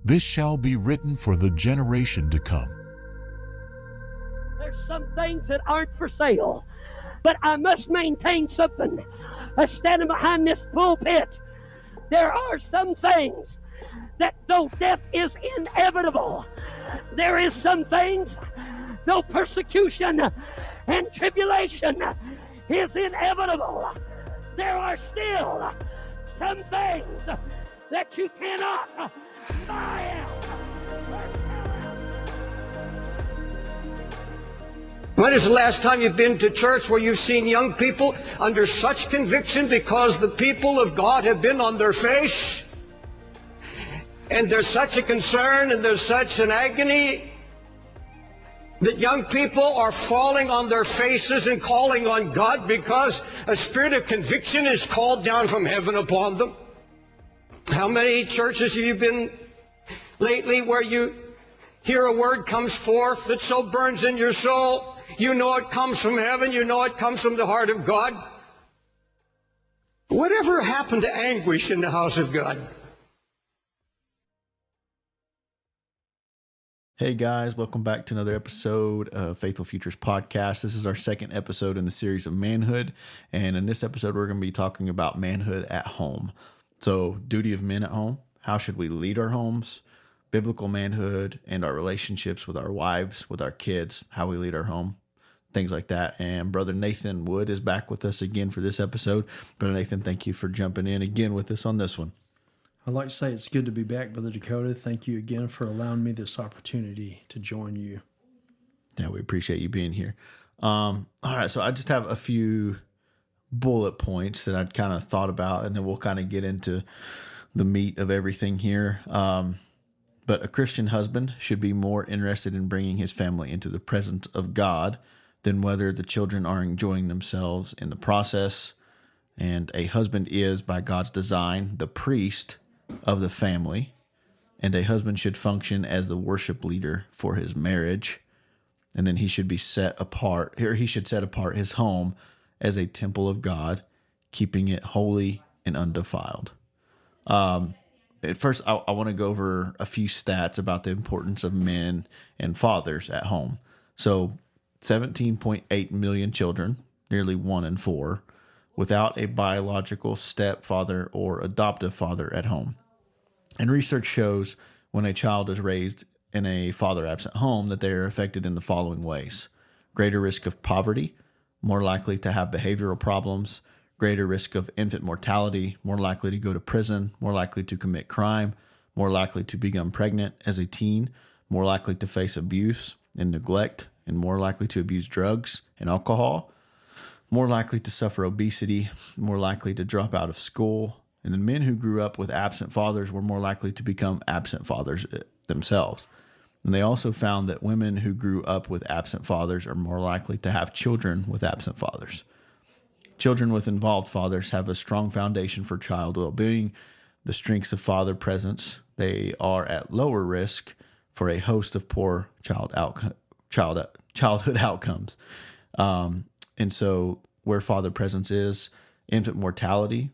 This shall be written for the generation to come. There's some things that aren't for sale, but I must maintain something. Standing behind this pulpit, there are some things that though death is inevitable, there is some things, though persecution and tribulation is inevitable, there are still some things that you cannot buy out or sell out. When is the last time you've been to church where you've seen young people under such conviction because the people of God have been on their face? And there's such a concern and there's such an agony that young people are falling on their faces and calling on God because a spirit of conviction is called down from heaven upon them. How many churches have you been lately where you hear a word comes forth that so burns in your soul? You know it comes from heaven. You know it comes from the heart of God. Whatever happened to anguish in the house of God? Hey guys, welcome back to another episode of Faithful Futures Podcast. This is our second episode in the series of Manhood, and in this episode we're going to be talking about manhood at home. So, duty of men at home, how should we lead our homes, biblical manhood, and our relationships with our wives, with our kids, how we lead our home, things like that. And Brother Nathan Wood is back with us again for this episode. Brother Nathan, thank you for jumping in again with us on this one. I'd like to say it's good to be back, Brother Dakota. Thank you again for allowing me this opportunity to join you. Yeah, we appreciate you being here. All right, so I just have a few bullet points that I'd kind of thought about, and then we'll kind of get into the meat of everything here. But a Christian husband should be more interested in bringing his family into the presence of God than whether the children are enjoying themselves in the process. And a husband is, by God's design, the priest of the family, and a husband should function as the worship leader for his marriage, and then he should be set apart, or he should set apart his home as a temple of God, keeping it holy and undefiled. At first, I want to go over a few stats about the importance of men and fathers at home. So 17.8 million children, nearly 1 in 4, without a biological stepfather or adoptive father at home. And research shows when a child is raised in a father-absent home that they are affected in the following ways: greater risk of poverty, more likely to have behavioral problems, greater risk of infant mortality, more likely to go to prison, more likely to commit crime, more likely to become pregnant as a teen, more likely to face abuse and neglect, and more likely to abuse drugs and alcohol, more likely to suffer obesity, more likely to drop out of school. And the men who grew up with absent fathers were more likely to become absent fathers themselves. And they also found that women who grew up with absent fathers are more likely to have children with absent fathers. Children with involved fathers have a strong foundation for child well-being. The strengths of father presence, they are at lower risk for a host of poor childhood outcomes. And so where father presence is, infant mortality,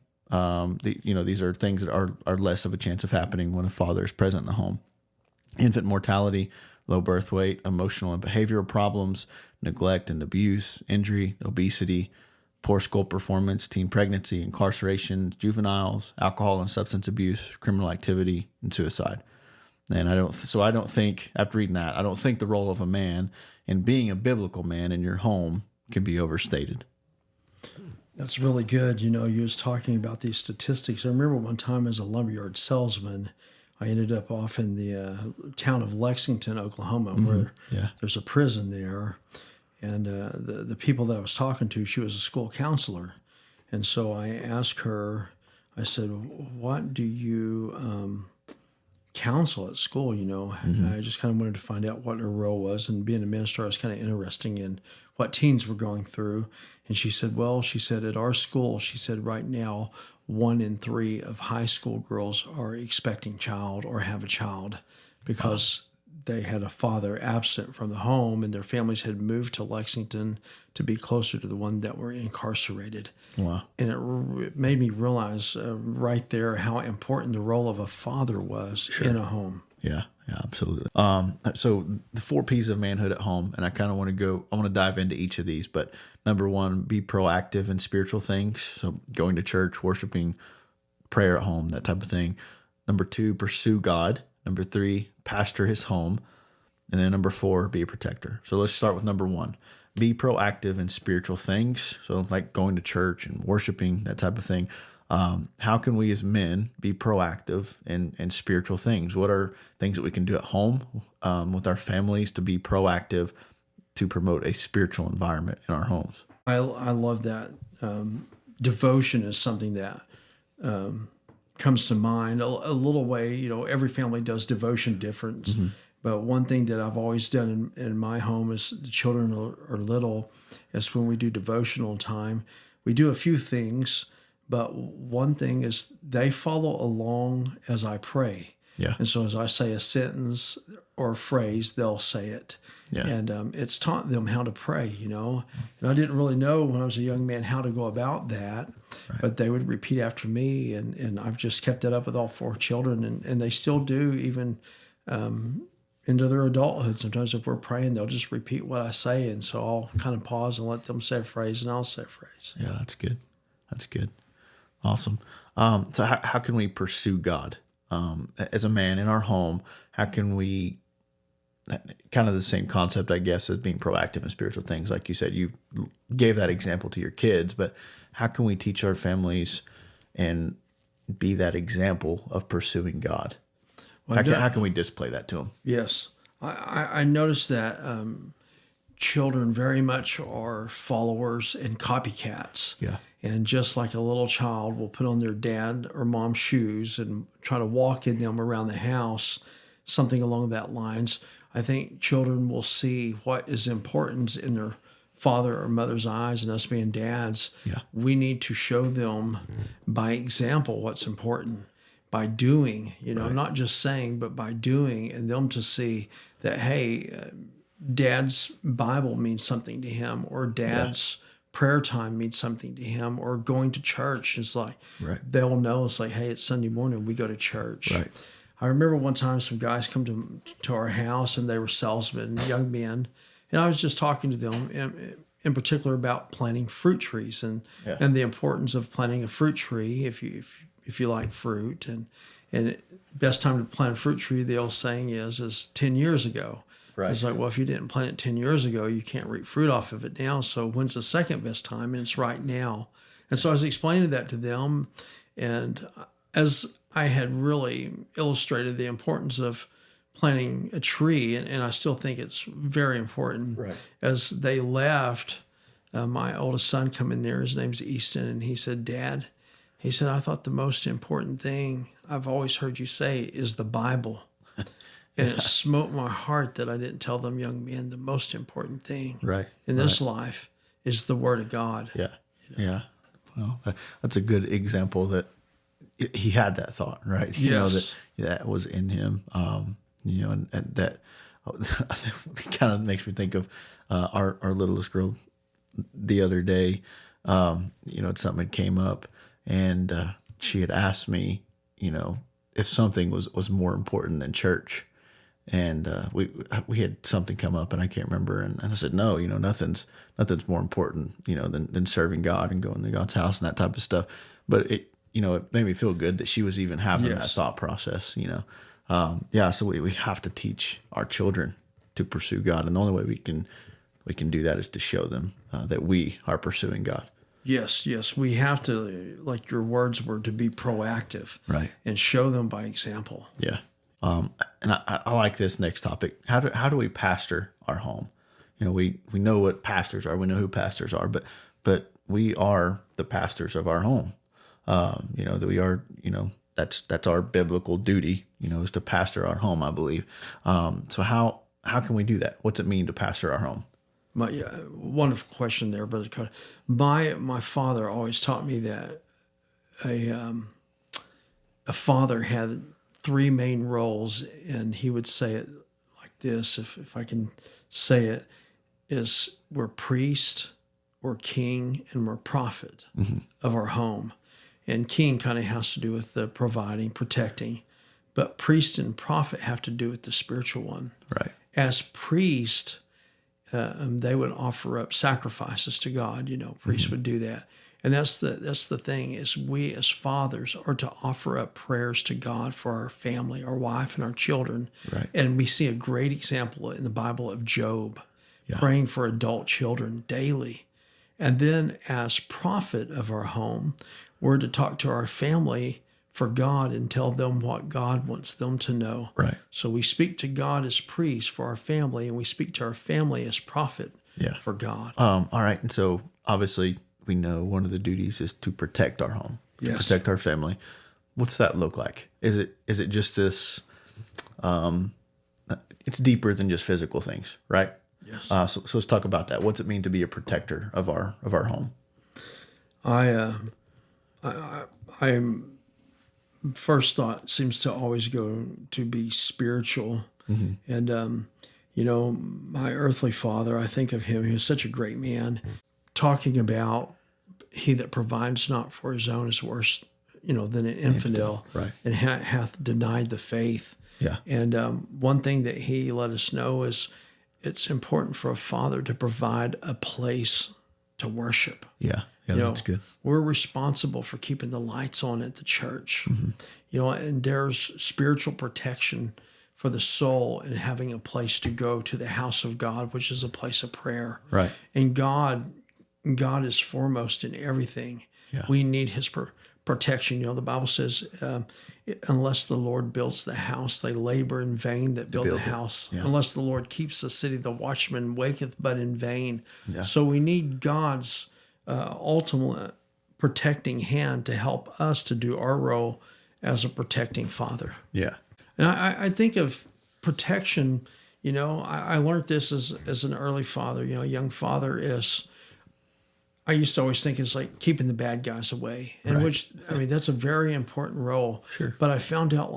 these are things that are less of a chance of happening when a father is present in the home. Infant mortality, low birth weight, emotional and behavioral problems, neglect and abuse, injury, obesity, poor school performance, teen pregnancy, incarceration, juveniles, alcohol and substance abuse, criminal activity, and suicide. And I don't think, after reading that, I don't think the role of a man in being a biblical man in your home can be overstated. That's really good. You was talking about these statistics. I remember one time as a lumberyard salesman, I ended up off in the town of Lexington, Oklahoma, where there's a prison there. And the people that I was talking to, she was a school counselor. And so I asked her, I said, what do you counsel at school? I just kind of wanted to find out what her role was. And being a minister, I was kind of interested in what teens were going through. And she said, at our school, she said, right now, 1 in 3 of high school girls are expecting child or have a child because they had a father absent from the home and their families had moved to Lexington to be closer to the one that were incarcerated. Wow. And it made me realize right there how important the role of a father was in a home. Yeah, absolutely. So the 4 P's of manhood at home, and I kind of want to dive into each of these, but number 1, be proactive in spiritual things. So going to church, worshiping, prayer at home, that type of thing. Number 2, pursue God. Number 3, pastor his home. And then number 4, be a protector. So let's start with number 1. Be proactive in spiritual things. So like going to church and worshiping, that type of thing. How can we as men be proactive in spiritual things? What are things that we can do at home with our families to be proactive to promote a spiritual environment in our homes? I love that. Devotion is something that comes to mind. A little way, every family does devotion different. Mm-hmm. But one thing that I've always done in my home is the children are little, is when we do devotional time, we do a few things, but one thing is they follow along as I pray. Yeah. And so as I say a sentence or a phrase, they'll say it. Yeah. And it's taught them how to pray, And I didn't really know when I was a young man how to go about that, right. But they would repeat after me, and I've just kept that up with all 4 children, and they still do even into their adulthood. Sometimes if we're praying, they'll just repeat what I say, and so I'll kind of pause and let them say a phrase, and I'll say a phrase. Yeah, that's good. That's good. Awesome. So how can we pursue God? As a man in our home, how can we, kind of the same concept, I guess, as being proactive in spiritual things. Like you said, you gave that example to your kids, but how can we teach our families and be that example of pursuing God? Well, how can we display that to them? Yes. I noticed that children very much are followers and copycats. Yeah. And just like a little child will put on their dad or mom's shoes and try to walk in them around the house, something along that lines, I think children will see what is important in their father or mother's eyes, and us being dads. Yeah. We need to show them by example what's important, by doing, right. Not just saying, but by doing, and them to see that, hey, dad's Bible means something to him, or dad's prayer time means something to him, or going to church is like, right. They'll know it's like, hey, it's Sunday morning, we go to church. Right. I remember one time some guys come to our house, and they were salesmen, young men, and I was just talking to them in particular about planting fruit trees and the importance of planting a fruit tree if you like fruit, and best time to plant a fruit tree, the old saying is 10 years ago. Right. It's like, well, if you didn't plant it 10 years ago, you can't reap fruit off of it now. So when's the second best time? And it's right now. And so I was explaining that to them. And as I had really illustrated the importance of planting a tree, and I still think it's very important. Right. As they left, my oldest son come in there, his name's Easton, and he said, Dad, he said, I thought the most important thing I've always heard you say is the Bible. And it smote my heart that I didn't tell them young men the most important thing in this life is the Word of God. Yeah. Yeah. Well, that's a good example that he had that thought, right? That was in him. And that kind of makes me think of our littlest girl the other day. Something had came up, and she had asked me, if something was more important than church. And we had something come up, and I can't remember. And I said, no, nothing's more important, than serving God and going to God's house and that type of stuff. But it made me feel good that she was even having that thought process, So we have to teach our children to pursue God. And the only way we can do that is to show them that we are pursuing God. Yes. We have to, like your words were, to be proactive, right, and show them by example. Yeah. And I like this next topic. How do we pastor our home? We know what pastors are. We know who pastors are, but we are the pastors of our home. That we are, that's our biblical duty, is to pastor our home, I believe. So how can we do that? What's it mean to pastor our home? Wonderful question there, Brother Dakota. My father always taught me that a father had 3 main roles, and he would say it like this, if I can say it, is we're priest, we're king, and we're prophet of our home. And king kind of has to do with the providing, protecting. but priest and prophet have to do with the spiritual one. Right. As priest, they would offer up sacrifices to God. Priests would do that. And that's the thing, is we as fathers are to offer up prayers to God for our family, our wife, and our children. Right. And we see a great example in the Bible of Job, praying for adult children daily. And then as prophet of our home, we're to talk to our family for God and tell them what God wants them to know. Right. So we speak to God as priest for our family, and we speak to our family as prophet for God. All right. And so obviously we know one of the duties is to protect our home, protect our family. What's that look like? Is it just this, it's deeper than just physical things, right? Yes. So let's talk about that. What's it mean to be a protector of our home? I'm first thought seems to always go to be spiritual. And, my earthly father, I think of him, he was such a great man, talking about he that provides not for his own is worse, than an infidel, right. And hath denied the faith. Yeah. And one thing that he let us know is it's important for a father to provide a place to worship. Yeah. Yeah, that's good. We're responsible for keeping the lights on at the church. And there's spiritual protection for the soul and having a place to go to the house of God, which is a place of prayer. Right. And God is foremost in everything. Yeah. We need his protection. The Bible says, unless the Lord builds the house, they labor in vain that build the house. Yeah. Unless the Lord keeps the city, the watchman waketh but in vain. Yeah. So we need God's ultimate protecting hand to help us to do our role as a protecting father. Yeah. And I think of protection, I learned this as an early father, a young father is, I used to always think it's like keeping the bad guys away, and right. that's a very important role. Sure. But I found out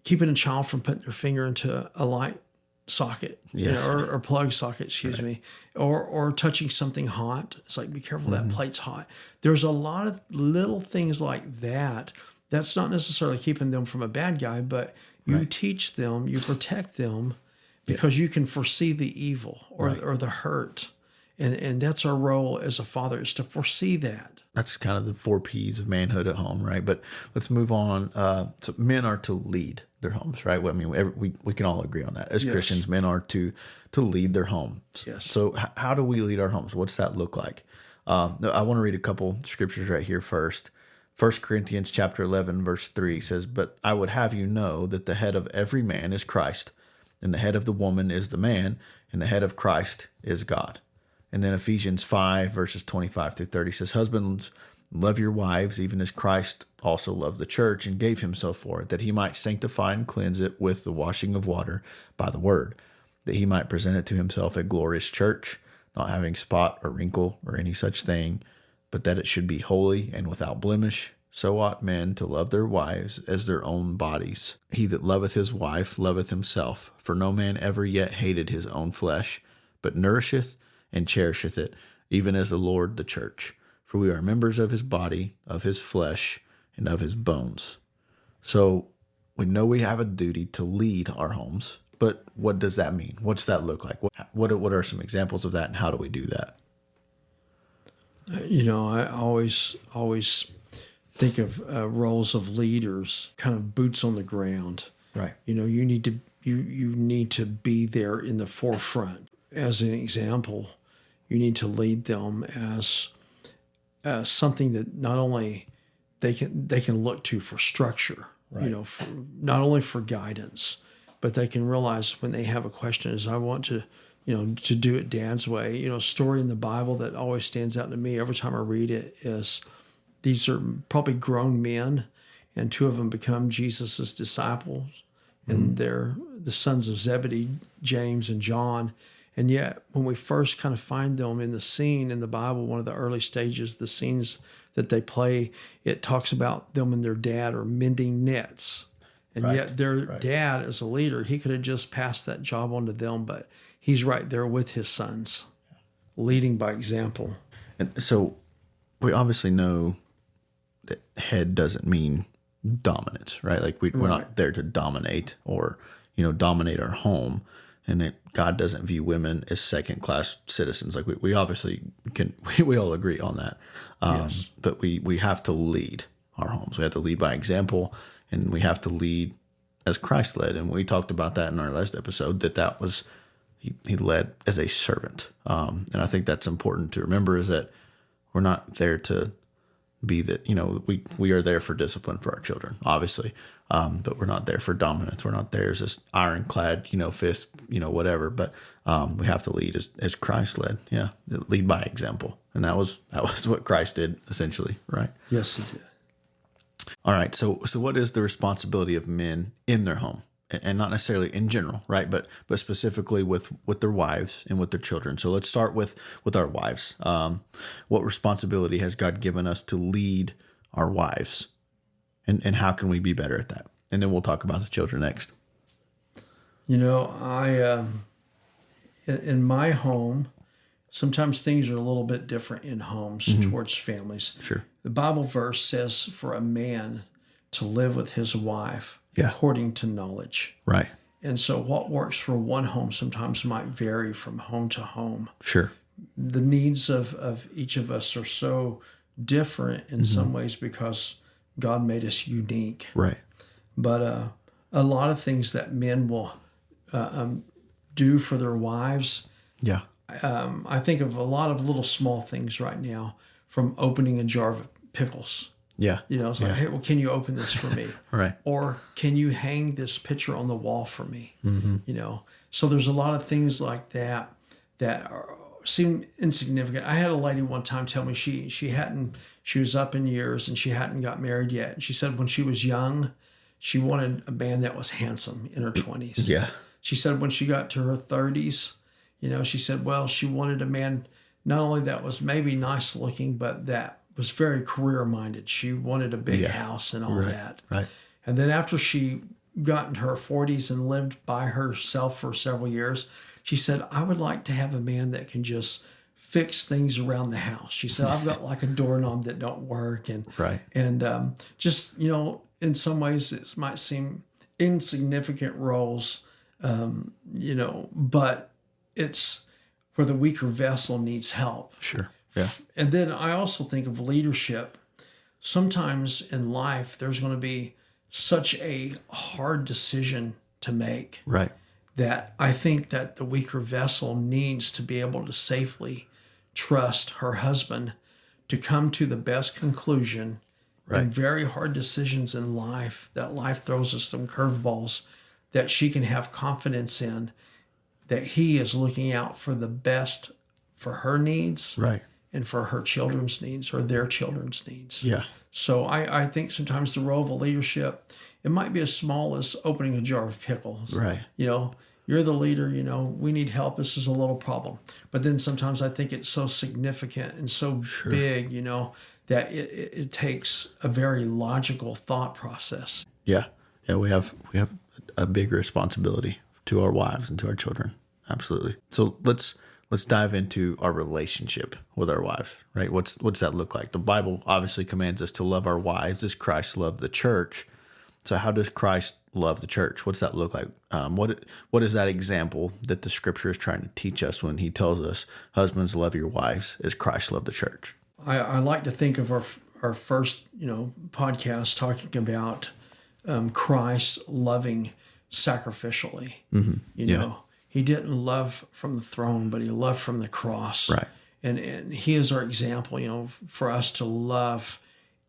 keeping a child from putting their finger into a light socket, or plug socket, excuse me, or touching something hot. It's like, be careful, that plate's hot. There's a lot of little things like that. That's not necessarily keeping them from a bad guy, but you teach them, you protect them, because you can foresee the evil or the hurt. And that's our role as a father, is to foresee that. That's kind of the 4 P's of manhood at home, right? But let's move on. So men are to lead their homes, right? I mean, we can all agree on that. As Christians, men are to lead their homes. Yes. So how do we lead our homes? What's that look like? I want to read a couple scriptures right here first. 1 Corinthians chapter 11, verse 3 says, "But I would have you know that the head of every man is Christ, and the head of the woman is the man, and the head of Christ is God." And then Ephesians 5, verses 25 through 30 says, "Husbands, love your wives, even as Christ also loved the church and gave himself for it, that he might sanctify and cleanse it with the washing of water by the word, that he might present it to himself a glorious church, not having spot or wrinkle or any such thing, but that it should be holy and without blemish. So ought men to love their wives as their own bodies. He that loveth his wife loveth himself, for no man ever yet hated his own flesh, but nourisheth and cherisheth it, even as the Lord the church. For we are members of his body, of his flesh, and of his bones." So we know we have a duty to lead our homes, but what does that mean? What's that look like? What are some examples of that, and how do we do that? I always think of roles of leaders, kind of boots on the ground. Right. You need to be there in the forefront. As an example, you need to lead them as something that not only they can look to for structure, for, not only for guidance, but they can realize when they have a question is, I want to, to do it Dad's way. A story in the Bible that always stands out to me every time I read it is, these are probably grown men, and 2 of them become Jesus's disciples, and they're the sons of Zebedee, James and John. And yet, when we first kind of find them in the scene in the Bible, one of the early stages, the scenes that they play, it talks about them and their dad are mending nets. And yet their dad, as a leader, he could have just passed that job on to them, but he's right there with his sons, leading by example. And so we obviously know that head doesn't mean dominance, right? Like we're not there to dominate or, dominate our home. And God doesn't view women as second-class citizens. Like we obviously can, we all agree on that. Yes. But we have to lead our homes. We have to lead by example, and we have to lead as Christ led. And we talked about that in our last episode, that was, he led as a servant. And I think that's important to remember, is that we're not there to be that, we are there for discipline for our children, obviously. But we're not there for dominance. We're not there as this ironclad, fist, whatever. But we have to lead as Christ led. Yeah, lead by example, and that was what Christ did essentially, right? Yes, he did. All right. So what is the responsibility of men in their home, and not necessarily in general, right? But specifically with their wives and with their children. So let's start with our wives. What responsibility has God given us to lead our wives? And how can we be better at that? And then we'll talk about the children next. I in my home, sometimes things are a little bit different in homes towards families. Sure. The Bible verse says for a man to live with his wife Yeah. according to knowledge. Right. And so what works for one home sometimes might vary from home to home. Sure. The needs of each of us are so different in some ways because God made us unique. Right. But a lot of things that men will do for their wives, Yeah. I think of a lot of little small things right now, from opening a jar of pickles. Yeah. It's like, hey, well, can you open this for me? Right. Or can you hang this picture on the wall for me? So there's a lot of things like that seem insignificant. I had a lady one time tell me she was up in years and she hadn't got married yet. And she said when she was young, she wanted a man that was handsome in her 20s. Yeah. She said when she got to her 30s, she said, well, she wanted a man not only that was maybe nice looking, but that was very career minded. She wanted a big house and all that. Right. And then after she got into her 40s and lived by herself for several years, she said, I would like to have a man that can just fix things around the house. She said, I've got like a doorknob that don't work. And, just, in some ways it might seem insignificant roles, but it's where the weaker vessel needs help. Sure. Yeah. And then I also think of leadership. Sometimes in life, there's going to be such a hard decision to make. Right. That I think that the weaker vessel needs to be able to safely trust her husband to come to the best conclusion in very hard decisions in life, that life throws us some curveballs, that she can have confidence in, that he is looking out for the best for her needs and for her children's needs or their children's needs. Yeah. So I think sometimes the role of a leadership, it might be as small as opening a jar of pickles. Right. You're the leader, we need help. This is a little problem. But then sometimes I think it's so significant and so big, that it takes a very logical thought process. Yeah. Yeah. We have a big responsibility to our wives and to our children. Absolutely. So let's dive into our relationship with our wives, right? What's that look like? The Bible obviously commands us to love our wives as Christ loved the church. So how does Christ love the church? What's that look like? What is that example that the scripture is trying to teach us when he tells us, husbands, love your wives as Christ loved the church? I like to think of our first, podcast talking about Christ loving sacrificially. He didn't love from the throne, but he loved from the cross. Right. And he is our example, for us to love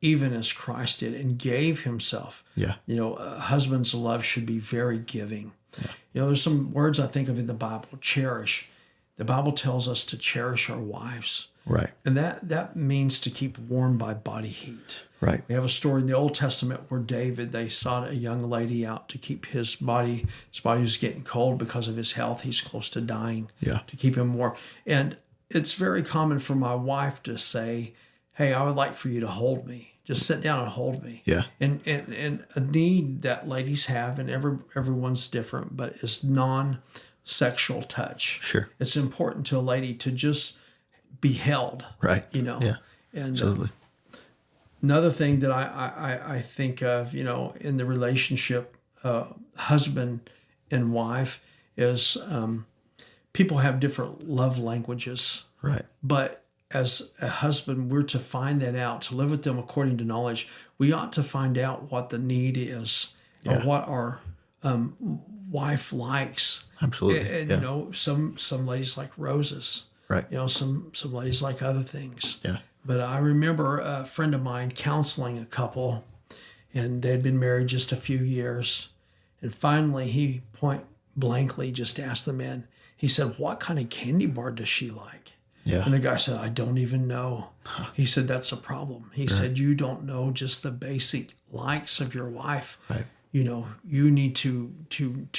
even as Christ did and gave himself. Yeah. A husband's love should be very giving. Yeah. There's some words I think of in the Bible, cherish. The Bible tells us to cherish our wives. Right. And that means to keep warm by body heat. Right. We have a story in the Old Testament where David, they sought a young lady out to keep his body was getting cold because of his health. He's close to dying. Yeah. To keep him warm. And it's very common for my wife to say, hey, I would like for you to hold me. Just sit down and hold me. Yeah. And a need that ladies have, and everyone's different, but it's non-sexual touch. Sure. It's important to a lady to just be held. Right. Yeah. And absolutely. Another thing that I think of, in the relationship, husband and wife, is people have different love languages. Right. But as a husband, we're to find that out, to live with them according to knowledge. We ought to find out what the need is, or what our wife likes. Absolutely. And some ladies like roses. Right. Some ladies like other things. Yeah. But I remember a friend of mine counseling a couple, and they'd been married just a few years. And finally, he point blankly just asked the man, he said, "What kind of candy bar does she like?" Yeah. And the guy said, "I don't even know." He said, "That's a problem." He said, "You don't know just the basic likes of your wife. Right. You need to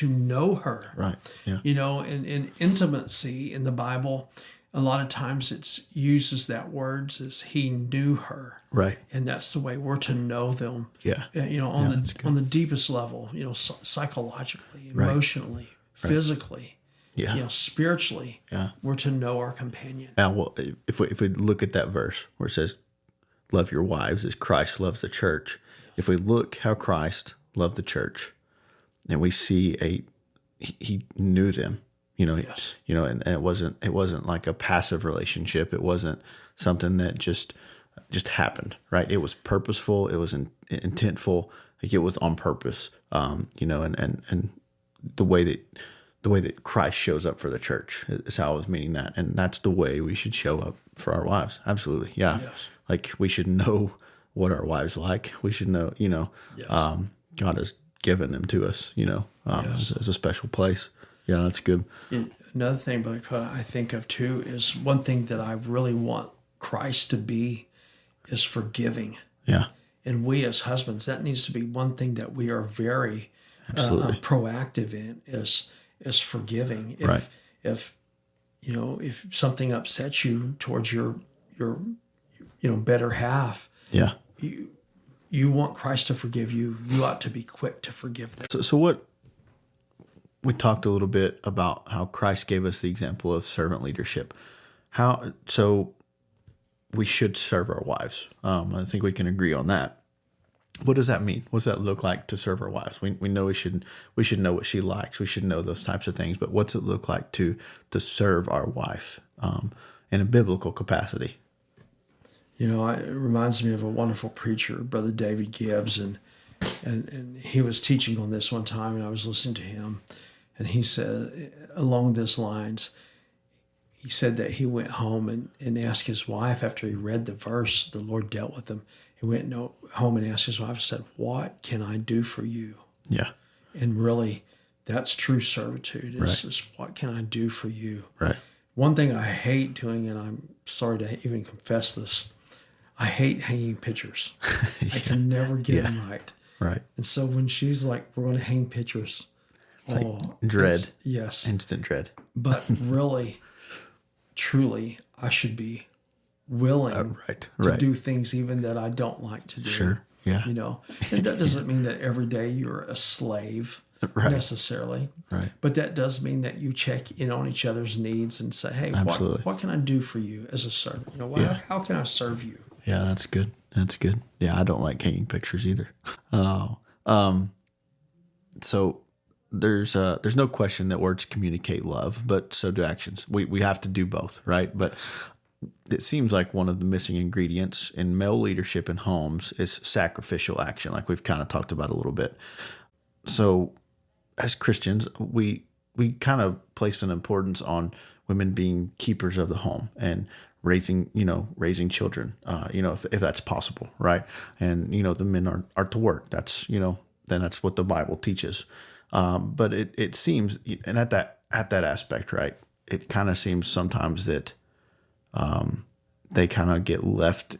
know her." Right. Yeah. In intimacy in the Bible, a lot of times it uses that words as he knew her. Right. And that's the way we're to know them. Yeah. On the deepest level, psychologically, emotionally, physically, spiritually. Yeah. We're to know our companion. Now, well, if we look at that verse where it says, "Love your wives as Christ loves the church," if we look how Christ loved the church, and we see he knew them, Yes. and it wasn't like a passive relationship. It wasn't something that just happened, right? It was purposeful. It was intentful. Like it was on purpose. And the way that Christ shows up for the church is how I was meaning that, and that's the way we should show up for our wives. Absolutely, yeah. Yes. Like we should know what our wives like. We should know, Yes. God has given them to us, as a special place. Yeah, that's good. Another thing, but I think of too, is one thing that I really want Christ to be is forgiving. Yeah, And we as husbands, that needs to be one thing that we are very Absolutely. proactive in is forgiving. If something upsets you towards your better half, yeah. you want Christ to forgive you. You ought to be quick to forgive them. So what we talked a little bit about how Christ gave us the example of servant leadership. So we should serve our wives. I think we can agree on that. What does that mean? What does that look like to serve our wives? We know we should know what she likes. We should know those types of things. But what's it look like to serve our wife in a biblical capacity? It reminds me of a wonderful preacher, Brother David Gibbs, and he was teaching on this one time, and I was listening to him, and he said along these lines, he said that he went home and asked his wife after he read the verse, the Lord dealt with him. He went home and asked his wife, said, "What can I do for you?" Yeah. And really, that's true servitude. Right. Is what can I do for you? Right. One thing I hate doing, and I'm sorry to even confess this, I hate hanging pictures. I can never get them right. Right. And so when she's like, "We're going to hang pictures," Dread. Yes. Instant dread. But really, truly, I should be willing Right. to do things even that I don't like to do. Sure. Yeah. And that doesn't mean that every day you're a slave Right. necessarily. Right. But that does mean that you check in on each other's needs and say, "Hey, Absolutely. what can I do for you as a servant? How can I serve you?" Yeah, that's good. That's good. Yeah, I don't like hanging pictures either. So there's no question that words communicate love, but so do actions. We have to do both, right? But it seems like one of the missing ingredients in male leadership in homes is sacrificial action, like we've kind of talked about a little bit. So as Christians, we kind of place an importance on women being keepers of the home and raising children, if that's possible, right? And, the men are to work. That's, then that's what the Bible teaches. But it seems, and at that aspect, right, it kind of seems sometimes that they kind of get left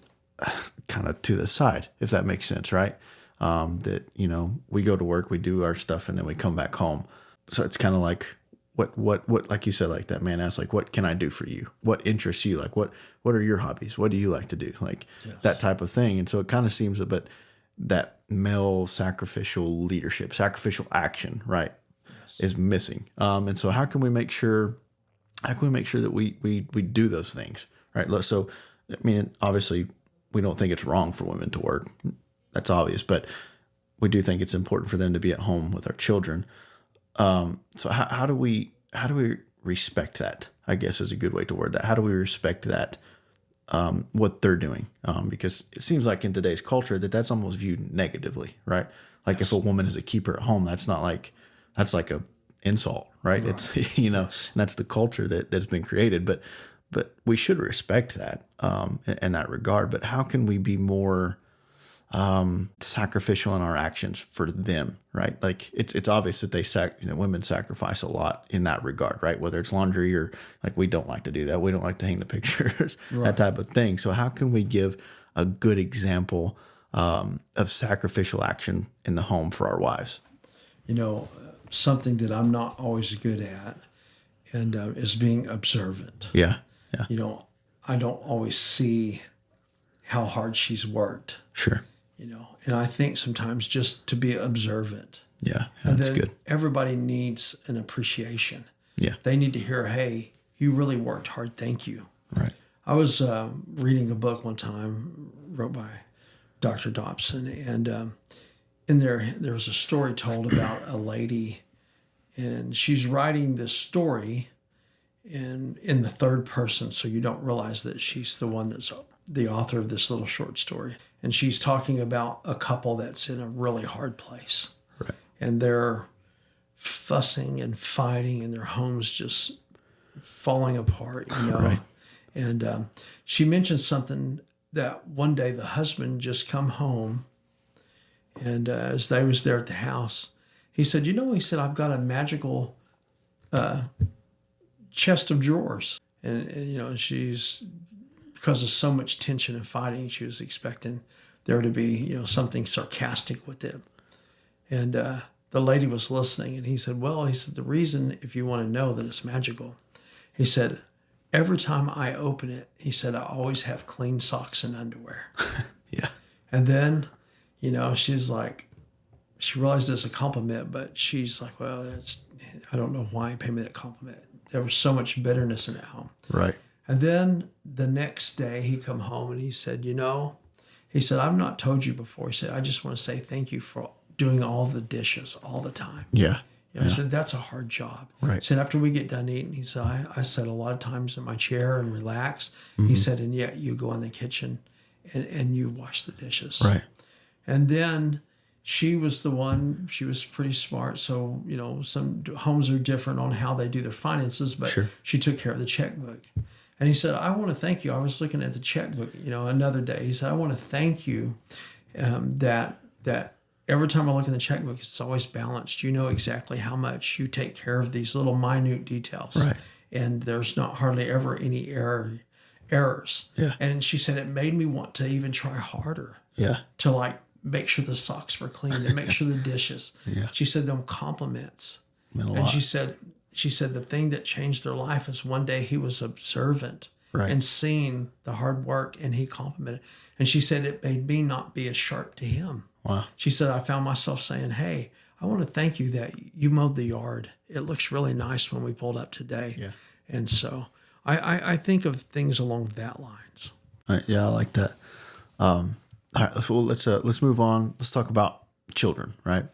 kind of to the side, if that makes sense, right? That, we go to work, we do our stuff, and then we come back home. So it's kind of like, what, like you said, like that man asked, like, what can I do for you? What interests you? Like, what are your hobbies? What do you like to do? Like that type of thing. And so it kind of seems but that male sacrificial leadership, sacrificial action, right, is missing. And so how can we make sure that we do those things, right? So, I mean, obviously we don't think it's wrong for women to work. That's obvious, but we do think it's important for them to be at home with our children. So how do we respect that? I guess is a good way to word that. How do we respect that? What they're doing, because it seems like in today's culture that's almost viewed negatively, right? Like if a woman is a keeper at home, that's like a insult, right? It's and that's the culture that's been created. But we should respect that in that regard. But how can we be more sacrificial in our actions for them, right? Like it's obvious that women sacrifice a lot in that regard, right? Whether it's laundry or like we don't like to do that, we don't like to hang the pictures, that type of thing. So how can we give a good example of sacrificial action in the home for our wives? Something that I'm not always good at, and is being observant. Yeah. I don't always see how hard she's worked. Sure. And I think sometimes just to be observant. Yeah, and that's then good. Everybody needs an appreciation. Yeah. They need to hear, hey, you really worked hard. Thank you. Right. I was reading a book one time wrote by Dr. Dobson, and in there was a story told about a lady, and she's writing this story in the third person, so you don't realize that she's the one that's the author of this little short story. And she's talking about a couple that's in a really hard place. Right. And they're fussing and fighting, and their home's just falling apart, Right. And she mentioned something that one day the husband just come home, and as they was there at the house, he said, I've got a magical chest of drawers. And she's, because of so much tension and fighting, she was expecting there to be, something sarcastic with it. And the lady was listening, and he said, the reason, if you want to know that it's magical, he said, every time I open it, he said, I always have clean socks and underwear. Yeah. And then, she's like, she realized it's a compliment, but she's like, I don't know why he paid me that compliment. There was so much bitterness in that home. Right. And then the next day he come home and he said, he said, I've not told you before. He said, I just want to say thank you for doing all the dishes all the time. Yeah. He said, that's a hard job. Right. He said, after we get done eating, he said, I sat a lot of times in my chair and relax. He said, and yet you go in the kitchen and you wash the dishes. Right. And then she was pretty smart. So, some homes are different on how they do their finances, but Sure. She took care of the checkbook. And he said, I want to thank you. I was looking at the checkbook, another day. He said, I want to thank you that every time I look in the checkbook, it's always balanced. You know exactly how much you take care of these little minute details. Right. And there's not hardly ever any errors. Yeah. And she said, it made me want to even try harder. Yeah. To make sure the socks were clean and make sure the dishes. Yeah. She said them compliments. Meant a And lot. she said the thing that changed their life is one day he was observant Right. and seeing the hard work, and he complimented. And she said it made me not be as sharp to him. Wow. She said, I found myself saying, hey, I want to thank you that you mowed the yard. It looks really nice when we pulled up today. Yeah. And so I think of things along that lines. Yeah, I like that. All right, let's move on. Let's talk about children, right?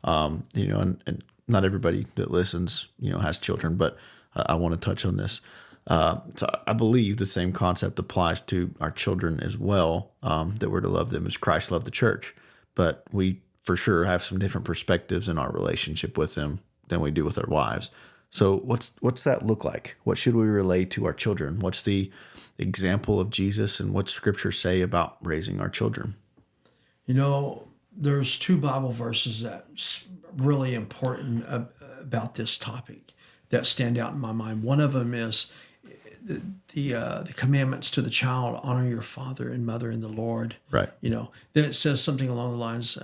And not everybody that listens, has children, but I want to touch on this. So I believe the same concept applies to our children as well, that we're to love them as Christ loved the church. But we for sure have some different perspectives in our relationship with them than we do with our wives. So what's that look like? What should we relay to our children? What's the example of Jesus, and what scriptures say about raising our children? There's two Bible verses that's really important about this topic that stand out in my mind. One of them is the commandments to the child: honor your father and mother in the Lord. Right. Then it says something along the lines,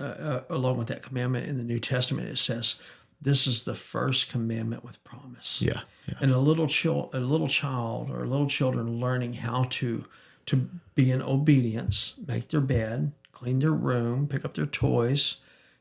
along with that commandment in the New Testament. It says, "This is the first commandment with promise." Yeah. And a little child or little children learning how to be in obedience, make their bed, clean their room, pick up their toys,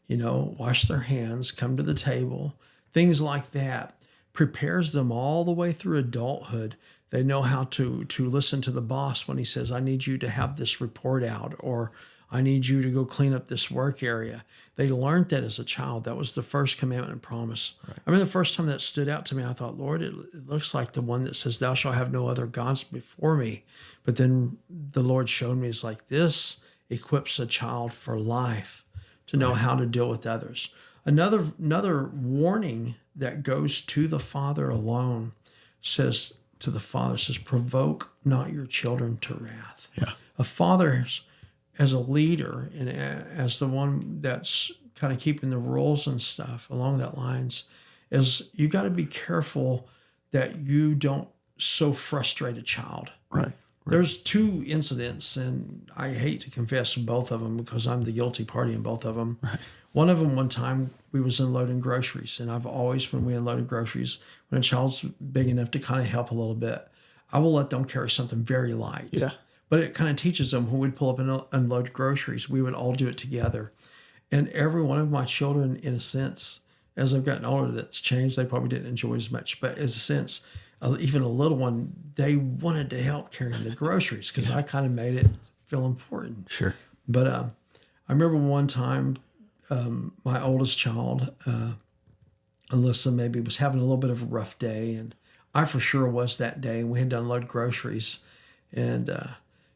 wash their hands, come to the table, things like that, prepares them all the way through adulthood They know how to listen to the boss when he says, I need you to have this report out, or I need you to go clean up this work area. They learned that as a child. That was the first commandment and promise. Right. I remember the first time that stood out to me, I thought, Lord, it looks like the one that says, thou shalt have no other gods before me. But then the Lord showed me, it's like this equips a child for life to know how to deal with others. Another warning that goes to the father alone says to the father, says, provoke not your children to wrath. Yeah. A father, as a leader and as the one that's kind of keeping the rules and stuff along that lines, is you got to be careful that you don't so frustrate a child. Right. There's two incidents, and I hate to confess both of them because I'm the guilty party in both of them. Right. One of them, one time, we was unloading groceries, and I've always, when we unloaded groceries, when a child's big enough to kind of help a little bit, I will let them carry something very light. Yeah. But it kind of teaches them when we'd pull up and unload groceries, we would all do it together. And every one of my children, in a sense, as I've gotten older, that's changed. They probably didn't enjoy it as much, but as a sense, even a little one, they wanted to help carrying the groceries because I kind of made it feel important. Sure. But I remember one time, my oldest child, Alyssa, maybe was having a little bit of a rough day, and I for sure was that day. We had to unload groceries, and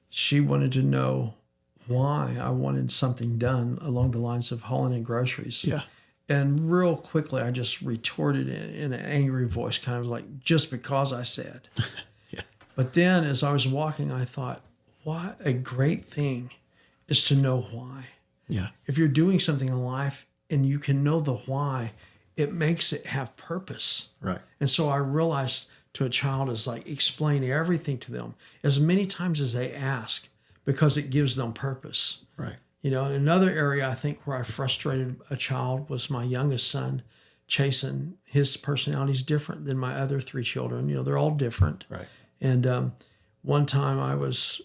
she wanted to know why I wanted something done along the lines of hauling in groceries. Yeah. And real quickly, I just retorted in an angry voice, kind of like, just because I said. Yeah. But then as I was walking, I thought, what a great thing is to know why. Yeah. If you're doing something in life and you can know the why, it makes it have purpose. Right. And so I realized to a child is like explain everything to them as many times as they ask, because it gives them purpose. Right. You know, another area I think where I frustrated a child was my youngest son, Chasen. His personality is different than my other three children. You know, they're all different. Right. And one time I was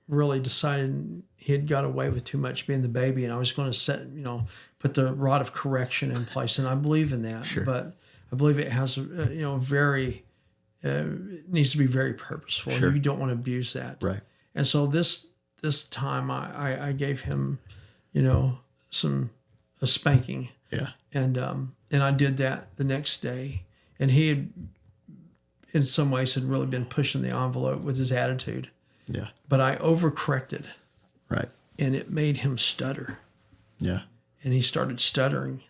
really decided he had got away with too much being the baby, and I was going to put the rod of correction in place. And I believe in that. Sure. But I believe it has, it needs to be very purposeful. Sure. You don't want to abuse that. Right. And so this time I gave him, a spanking. Yeah. And I did that the next day. And he had, in some ways, had really been pushing the envelope with his attitude. Yeah. But I overcorrected. Right. And it made him stutter. Yeah. And he started stuttering.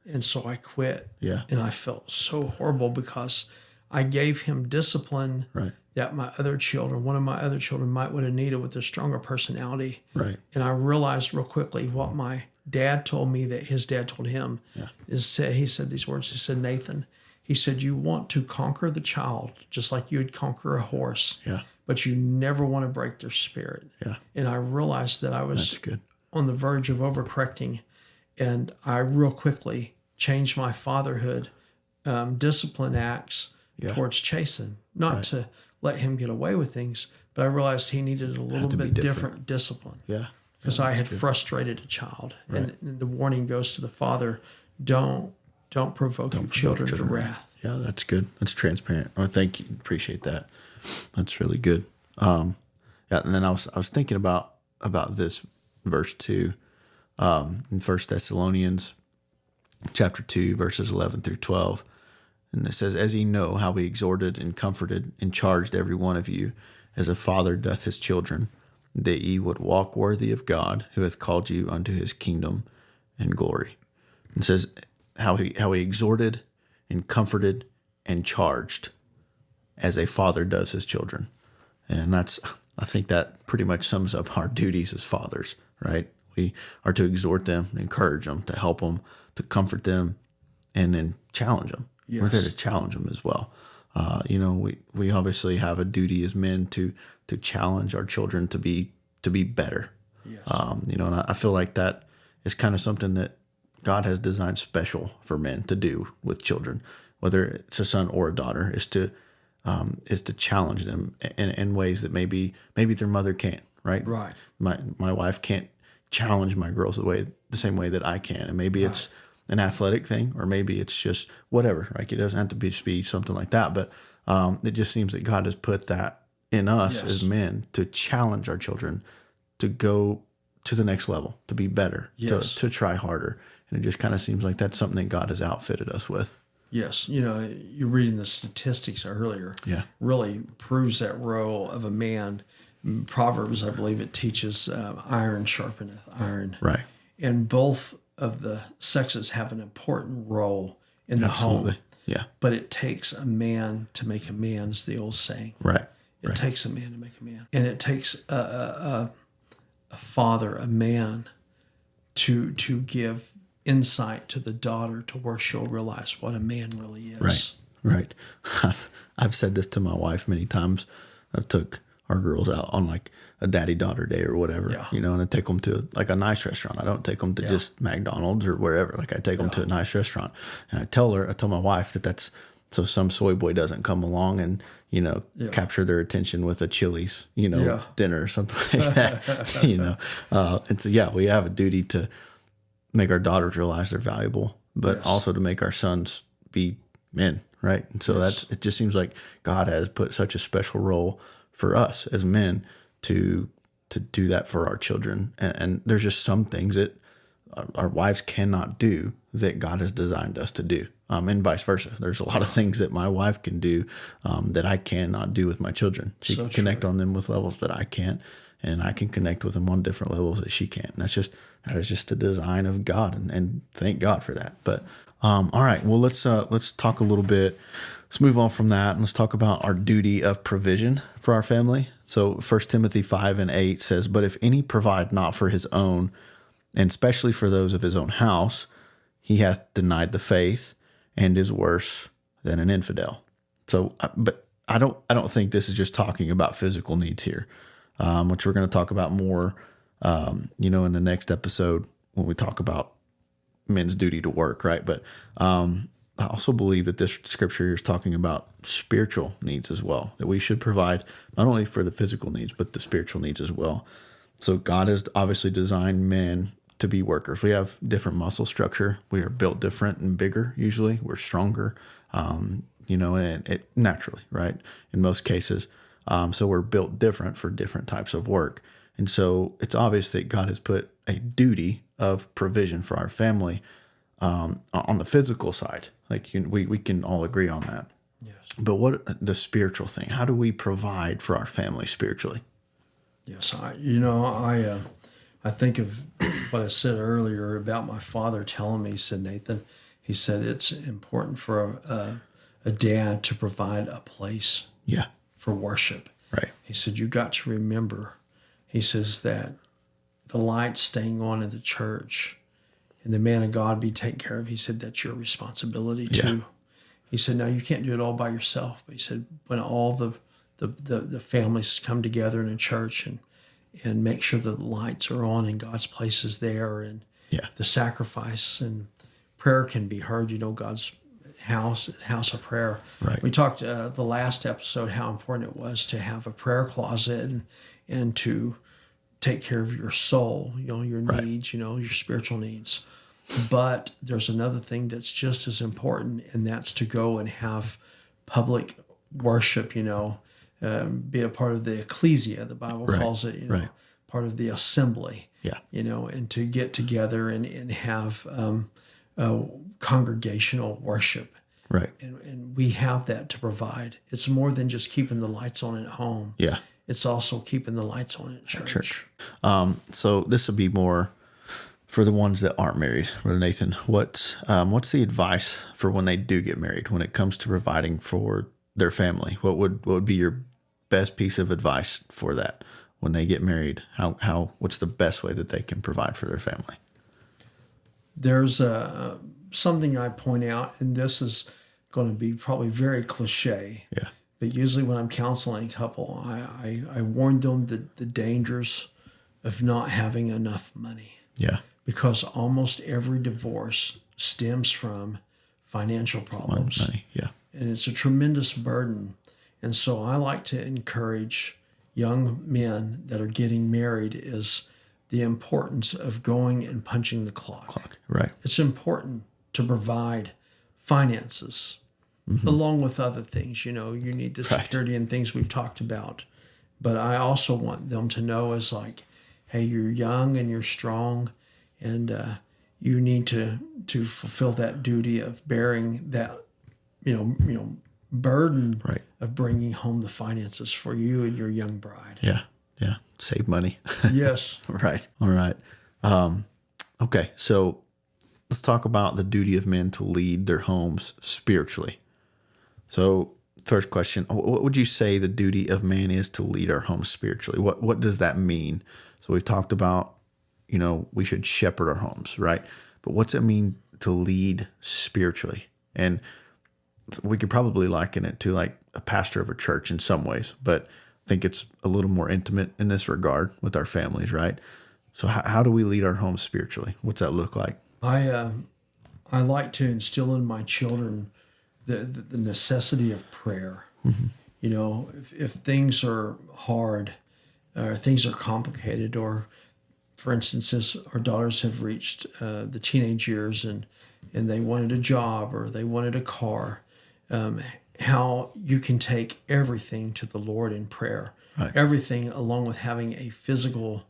And so I quit. Yeah. And I felt so horrible because I gave him discipline. Right. That one of my other children might would have needed with a stronger personality. Right. And I realized real quickly what my dad told me that his dad told him. Yeah. He said these words. He said, Nathan, he said, you want to conquer the child just like you would conquer a horse. Yeah. But you never want to break their spirit. Yeah. And I realized that I was That's good. on the verge of overcorrecting. And I real quickly changed my fatherhood discipline acts towards Chasen. Not to let him get away with things, but I realized he needed a little bit different discipline. Yeah. Because I had frustrated a child. Right. And the warning goes to the father, don't provoke your children to wrath. Yeah, that's good. That's transparent. Oh, thank you. Appreciate that. That's really good. And then I was thinking about this verse 2 in 1 Thessalonians chapter 2, verses 11 through 12. And it says, as ye know how we exhorted and comforted and charged every one of you, as a father doth his children, that ye would walk worthy of God, who hath called you unto his kingdom and glory. And it says how he exhorted and comforted and charged as a father does his children. And I think that pretty much sums up our duties as fathers, right? We are to exhort them, encourage them, to help them, to comfort them, and then challenge them. Yes. We're there to challenge them as well. We obviously have a duty as men to challenge our children to be better. Yes. And I feel like that is kind of something that God has designed special for men to do with children, whether it's a son or a daughter, is to challenge them in ways that maybe their mother can't. Right. Right. My wife can't challenge my girls the same way that I can, and maybe it's an athletic thing, or maybe it's just whatever. Like it doesn't have to be something like that, but it just seems that God has put that in us Yes. as men to challenge our children to go to the next level, to be better, Yes. to try harder. And it just kind of seems like that's something that God has outfitted us with. Yes, you're reading the statistics earlier. Yeah. Really proves that role of a man. Proverbs, I believe it teaches iron sharpeneth iron. Right. And both of the sexes have an important role in the home. Yeah. But it takes a man to make a man, is the old saying. Right. It takes a man to make a man. And it takes a father, a man, to give insight to the daughter to where she'll realize what a man really is. Right. I've said this to my wife many times. I've took our girls out on like a daddy-daughter day or whatever, and I take them to like a nice restaurant. I don't take them to just McDonald's or wherever. Like I take them to a nice restaurant, and I tell my wife that's so some soy boy doesn't come along and, capture their attention with a Chili's, dinner or something like that, and so, we have a duty to make our daughters realize they're valuable, but also to make our sons be men. Right. And so it just seems like God has put such a special role for us as men to do that for our children. And there's just some things that our wives cannot do that God has designed us to do. And vice versa. There's a lot of things that my wife can do that I cannot do with my children. She can connect on them with levels that I can't, and I can connect with them on different levels that she can't. And that is just the design of God, and thank God for that. But all right, well, let's talk a little bit. Let's move on from that, and let's talk about our duty of provision for our family. So 1 Timothy 5:8 says, "But if any provide not for his own, and especially for those of his own house, he hath denied the faith, and is worse than an infidel." So, but I don't think this is just talking about physical needs here, which we're going to talk about more, in the next episode when we talk about men's duty to work, right? But I also believe that this scripture here is talking about spiritual needs as well, that we should provide not only for the physical needs, but the spiritual needs as well. So God has obviously designed men to be workers. We have different muscle structure. We are built different and bigger. Usually we're stronger, and it naturally, right? In most cases. So we're built different for different types of work. And so it's obvious that God has put a duty of provision for our family on the physical side. Like we can all agree on that. Yes. But what the spiritual thing? How do we provide for our family spiritually? Yes, I think of what I said earlier about my father telling me. He said, "Nathan," he said, "it's important for a dad to provide a place for worship." Right. He said, "You got to remember," he says, "that the lights staying on in the church and the man of God be taken care of." He said, "That's your responsibility too." He said, "No, you can't do it all by yourself." But he said, when all the families come together in a church and make sure that the lights are on and God's place is there, and the sacrifice and prayer can be heard, God's house of prayer. Right. We talked the last episode how important it was to have a prayer closet and to take care of your soul, your needs, your spiritual needs. But there's another thing that's just as important, and that's to go and have public worship, be a part of the ecclesia, the Bible calls it, part of the assembly, and to get together and have congregational worship. Right. And we have that to provide. It's more than just keeping the lights on at home. Yeah. It's also keeping the lights on at church. So this would be more for the ones that aren't married. Brother Nathan, what's the advice for when they do get married when it comes to providing for their family? What would be your best piece of advice for that when they get married? What's the best way that they can provide for their family? There's something I point out, and this is going to be probably very cliche. Yeah. But usually when I'm counseling a couple, I warn them the dangers of not having enough money. Yeah. Because almost every divorce stems from financial problems. Money. Yeah. And it's a tremendous burden. And so I like to encourage young men that are getting married is the importance of going and punching the clock. Right. It's important to provide finances along with other things. You need the security and things we've talked about. But I also want them to know is like, hey, you're young and you're strong, and you need to fulfill that duty of bearing that, burden Right. of bringing home the finances for you and your young bride. Yeah. Yeah. Save money. Yes. Right. All right. Okay. So let's talk about the duty of men to lead their homes spiritually. So first question, what would you say the duty of man is to lead our homes spiritually? What does that mean? So we've talked about, we should shepherd our homes, right? But what's it mean to lead spiritually? And we could probably liken it to like a pastor of a church in some ways, but I think it's a little more intimate in this regard with our families, right? So how do we lead our homes spiritually? What's that look like? I like to instill in my children the necessity of prayer. If things are hard, or things are complicated, or for instance, as our daughters have reached the teenage years and they wanted a job or they wanted a car, how you can take everything to the Lord in prayer. Right. Everything, along with having a physical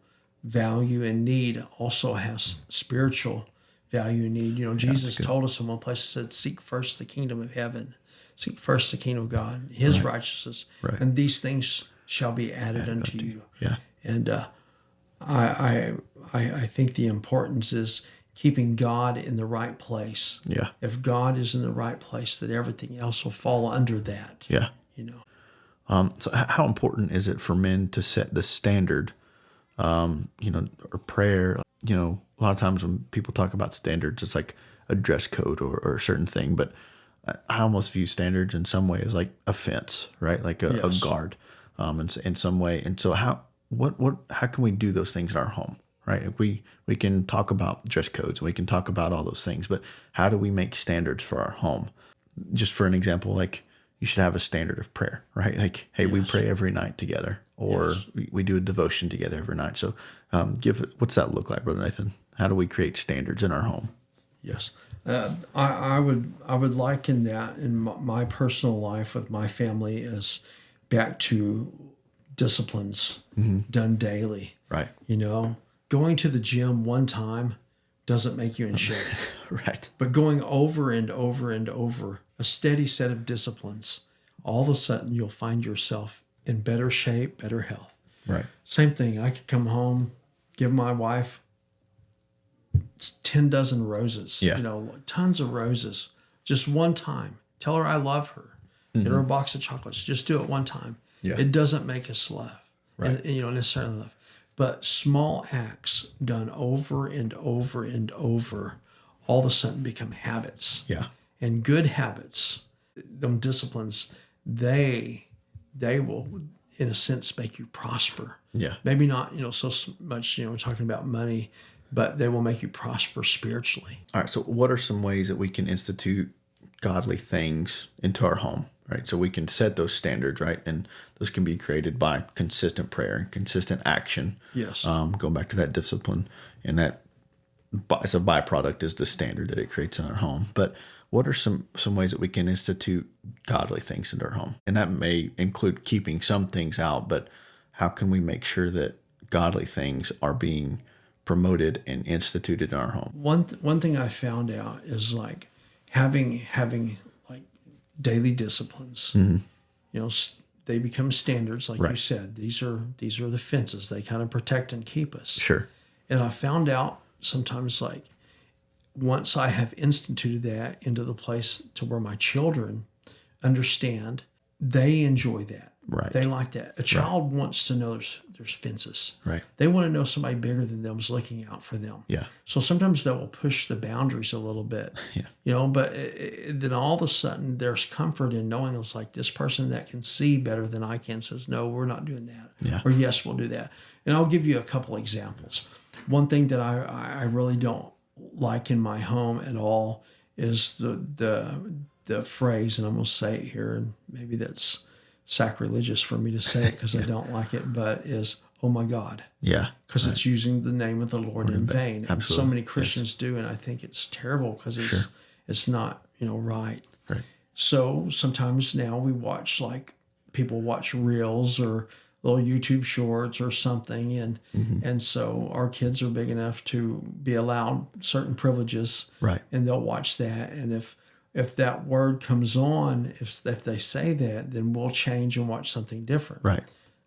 value and need, also has spiritual value and need. Jesus told us in one place, he said, seek first the kingdom of heaven, seek first the kingdom of God, his righteousness, and these things shall be added unto you. Yeah. And I think the importance is keeping God in the right place. Yeah. If God is in the right place, then everything else will fall under that. Yeah. So how important is it for men to set the standard, or prayer? A lot of times when people talk about standards, it's like a dress code or a certain thing, but I almost view standards in some way as like a fence, right? Like a guard, in some way. And so how can we do those things in our home, right? If we can talk about dress codes, we can talk about all those things, but how do we make standards for our home? Just for an example, like you should have a standard of prayer, right? Like, hey, we pray every night together, or we do a devotion together every night. So what's that look like, Brother Nathan? How do we create standards in our home? Yes. I would liken that in my personal life with my family as back to disciplines done daily. Right. Going to the gym one time doesn't make you in shape. Right. But going over and over and over a steady set of disciplines, all of a sudden you'll find yourself in better shape, better health. Right. Same thing. I could come home, give my wife 10 dozen roses, tons of roses, just one time. Tell her I love her. Get her a box of chocolates. Just do it one time. Yeah. It doesn't make us love, Right. and necessarily love. But small acts done over and over and over all of a sudden become habits. Yeah. And good habits, them disciplines, they will, in a sense, make you prosper. Yeah. Maybe not, so much, talking about money, but they will make you prosper spiritually. All right. So what are some ways that we can institute godly things into our home, right? So we can set those standards, right? And those can be created by consistent prayer and consistent action. Yes. Going back to that discipline, and that as a byproduct is the standard that it creates in our home. But what are some ways that we can institute godly things into our home? And that may include keeping some things out, but how can we make sure that godly things are being promoted and instituted in our home? One thing I found out is like having like daily disciplines. They become standards, like you said. These are the fences. They kind of protect and keep us. Sure. And I found out sometimes, like, once I have instituted that into the place to where my children understand, they enjoy that. Right. They like that. A child wants to know there's fences. Right. They want to know somebody bigger than them is looking out for them. Yeah. So sometimes they will push the boundaries a little bit. Yeah. But then all of a sudden there's comfort in knowing it's like this person that can see better than I can says, no, we're not doing that. Yeah. Or yes, we'll do that. And I'll give you a couple examples. One thing that I really don't like in my home at all is the phrase, and I'm going to say it here, and maybe that's sacrilegious for me to say it because I don't like it, but is, oh my God. Yeah. Because it's using the name of the Lord in vain. And Absolutely. so many Christians do, and I think it's terrible because it's not, right. Right. So sometimes now we watch, like, people watch reels or little YouTube shorts or something, and so our kids are big enough to be allowed certain privileges, Right. and they'll watch that. And if that word comes on, if they say that, then we'll change and watch something different. Right.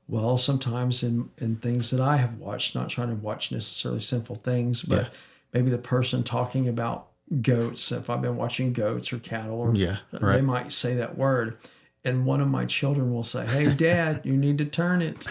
Well, sometimes in things that I have watched, not trying to watch necessarily sinful things, but maybe the person talking about goats, if I've been watching goats or cattle, or they might say that word. And one of my children will say, "Hey, Dad, you need to turn it,"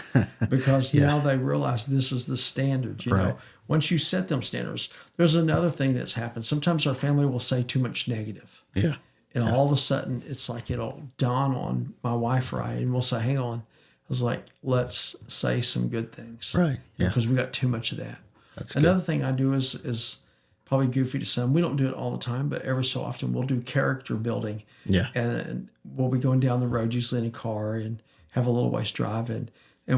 because now they realize this is the standard. You know, once you set them standards, there's another thing that's happened. Sometimes our family will say too much negative. Yeah. And all of a sudden, it's like it'll dawn on my wife or I, and we'll say, "Hang on." I was like, "Let's say some good things." Right. Yeah. Because we got too much of that. That's good. Another thing I do is probably goofy to some. We don't do it all the time, but every so often we'll do character building. Yeah. And we'll be going down the road, usually in a car, and have a little ways drive, and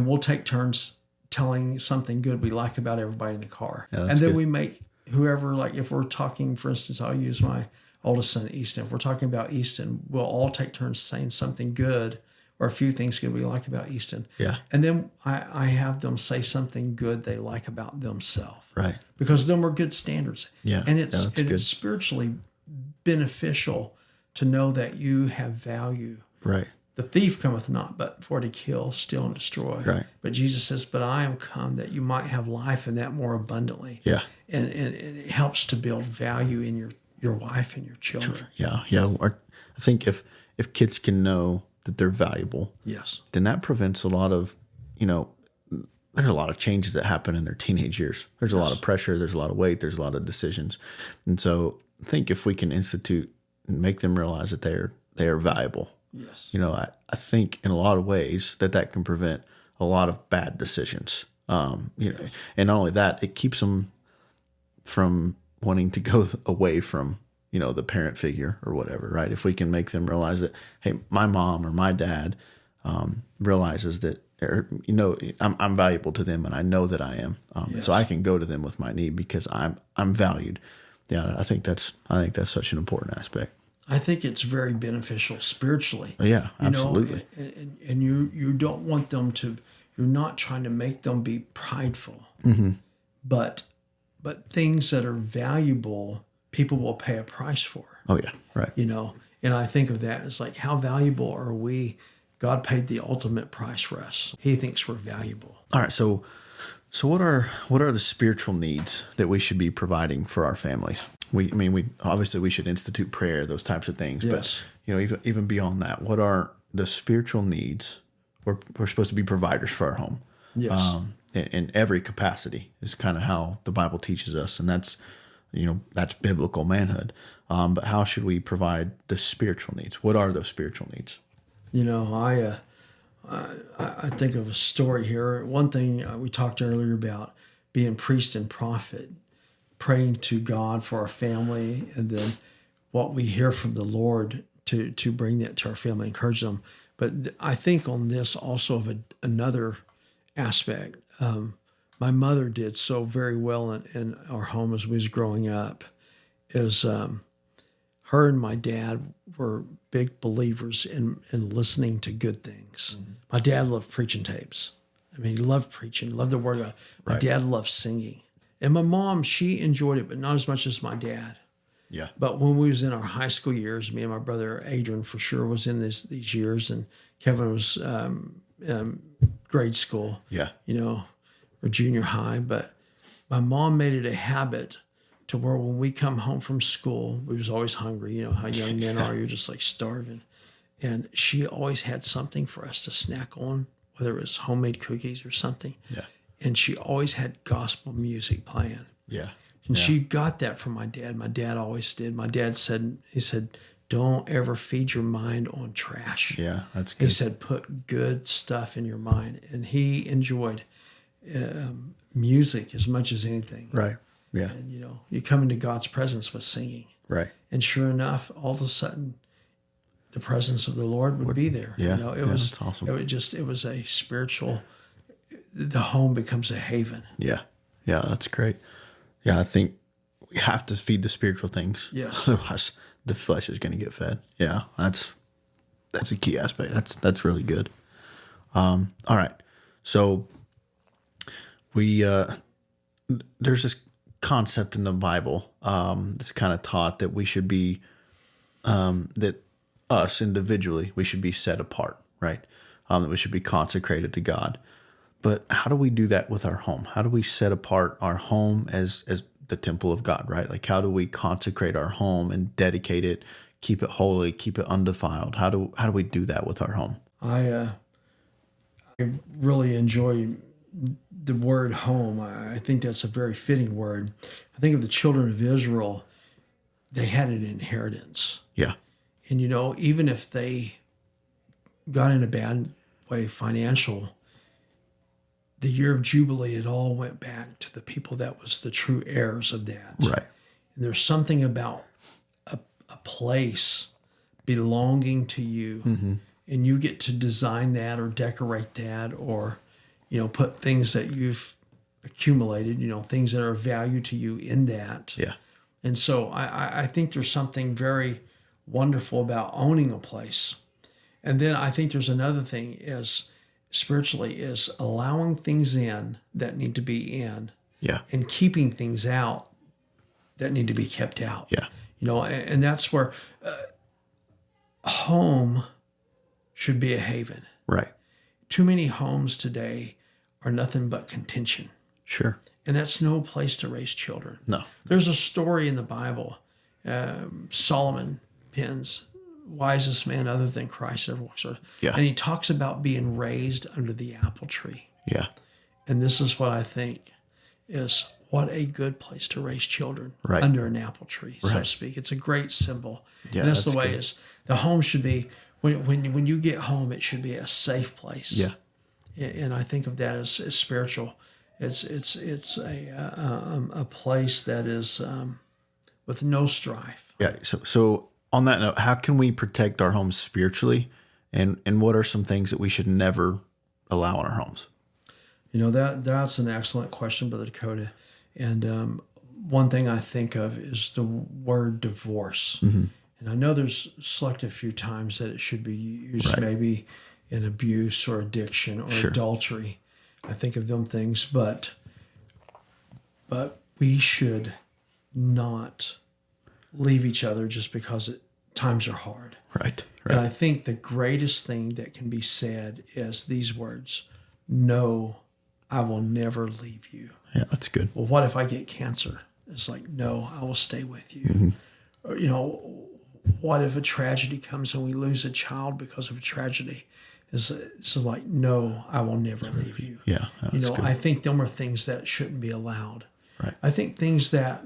we'll take turns telling something good we like about everybody in the car. Yeah, and then good. we make whoever, like if we're talking, for instance, I'll use my oldest son, Easton. If we're talking about Easton, we'll all take turns saying something good or a few things good we like about Easton. Yeah. And then I have them say something good they like about themselves. Right. Because them are good standards. Yeah. And that's it's good. spiritually beneficial to know that you have value. Right. The thief cometh not but for to kill, steal, and destroy. Right. But Jesus says, "But I am come that you might have life, and that more abundantly." Yeah. And it helps to build value in your wife and your children. Yeah. Yeah. I think if kids can know that they're valuable, Yes. then that prevents a lot of, there's a lot of changes that happen in their teenage years. There's a lot of pressure. There's a lot of weight. There's a lot of decisions. And so I think if we can institute and make them realize that they are valuable, Yes. I think in a lot of ways that can prevent a lot of bad decisions. And not only that, it keeps them from wanting to go away from, the parent figure or whatever, right? If we can make them realize that, hey, my mom or my dad realizes that, I'm valuable to them, and I know that I am. So I can go to them with my need because I'm valued. Yeah, I think that's such an important aspect. I think it's very beneficial spiritually. Yeah, absolutely. And you don't want them to. You're not trying to make them be prideful, but things that are valuable, people will pay a price for. Oh yeah, right. And I think of that as like, how valuable are we? God paid the ultimate price for us. He thinks we're valuable. All right, so what are the spiritual needs that we should be providing for our families? We obviously we should institute prayer, those types of things. Yes. But even beyond that, what are the spiritual needs? We're supposed to be providers for our home. Yes. In every capacity is kind of how the Bible teaches us, and that's biblical manhood. But how should we provide the spiritual needs? What are those spiritual needs? I think of a story here. One thing we talked earlier about being priest and prophet, praying to God for our family, and then what we hear from the Lord to bring that to our family, encourage them. But I think on this also of another aspect. My mother did so very well in our home as we was growing up. Is her and my dad were big believers in listening to good things. Mm-hmm. My dad loved preaching tapes. He loved preaching, loved the word of God. My dad loved singing. And my mom, she enjoyed it, but not as much as my dad. Yeah. But when we was in our high school years, me and my brother Adrian for sure was in these years, and Kevin was grade school. Yeah. Or junior high. But my mom made it a habit to where when we come home from school, we was always hungry. You know how young men are, you're just like starving. And she always had something for us to snack on, whether it was homemade cookies or something. Yeah. And she always had gospel music playing. Yeah. And she got that from my dad. My dad always did. My dad said, don't ever feed your mind on trash. Yeah, that's good. He said, put good stuff in your mind. And he enjoyed music as much as anything. Right. Yeah. And, you come into God's presence with singing. Right. And sure enough, all of a sudden, the presence of the Lord would be there. Yeah. It was that's awesome. It was a spiritual, the home becomes a haven. Yeah. Yeah, that's great. Yeah, I think we have to feed the spiritual things. Yes. Otherwise, the flesh is going to get fed. Yeah, that's a key aspect. That's really good. All right. So we there's this concept in the Bible that's kind of taught that we should be that us individually we should be set apart, right? That we should be consecrated to God. But how do we do that with our home? How do we set apart our home as the temple of God, right? Like how do we consecrate our home and dedicate it, keep it holy, keep it undefiled? How do we do that with our home? I really enjoy the word home. I think that's a very fitting word. I think of the children of Israel, they had an inheritance. Yeah. And, even if they got in a bad way financial, the year of Jubilee, it all went back to the people that was the true heirs of that. Right. And there's something about a place belonging to you, and you get to design that or decorate that or, put things that you've accumulated, things that are of value to you in that. Yeah. And so I think there's something very wonderful about owning a place. And then I think there's another thing is spiritually is allowing things in that need to be in, Yeah. and keeping things out that need to be kept out. Yeah. And that's where home should be a haven. Right. Too many homes today are nothing but contention. Sure. And that's no place to raise children. No. There's a story in the Bible. Solomon pens, wisest man other than Christ ever walked. Yeah. And he talks about being raised under the apple tree. Yeah. And this is what I think is what a good place to raise children, Right. under an apple tree, so to Right. speak. It's a great symbol. Yeah, and that's the that's way good. is the home should be, when you get home, it should be a safe place. Yeah. And I think of that as spiritual. It's a place that is with no strife. Yeah. So on that note, how can we protect our homes spiritually, and what are some things that we should never allow in our homes? That's an excellent question, Brother Dakota. And one thing I think of is the word divorce. Mm-hmm. And I know there's selected a few times that it should be used, Right. maybe in abuse or addiction or Sure. adultery. I think of them things, but we should not leave each other just because times are hard. Right. And Right. I think the greatest thing that can be said is these words: "No, I will never leave you." Yeah. That's good. Well, what if I get cancer? It's like, no, I will stay with you. Mm-hmm. Or, what if a tragedy comes and we lose a child because of a tragedy? It's like, no, I will never leave you. Yeah. That's good. I think them are things that shouldn't be allowed. Right. I think things that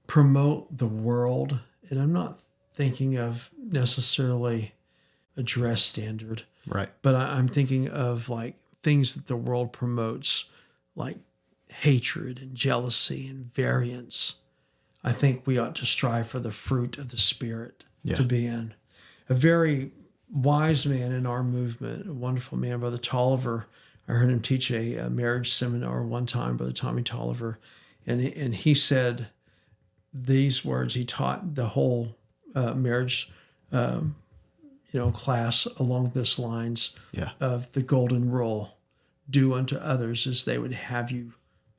promote the world, and I'm not thinking of necessarily a dress standard, Right. but I'm thinking of like things that the world promotes, like hatred and jealousy and variance. I think we ought to strive for the fruit of the Spirit Yeah. to be in. A very wise man in our movement, a wonderful man, Brother Tolliver. I heard him teach a marriage seminar one time, Brother Tommy Tolliver, and he said these words. He taught the whole marriage class along this lines Yeah. of the golden rule: do unto others as they would have you,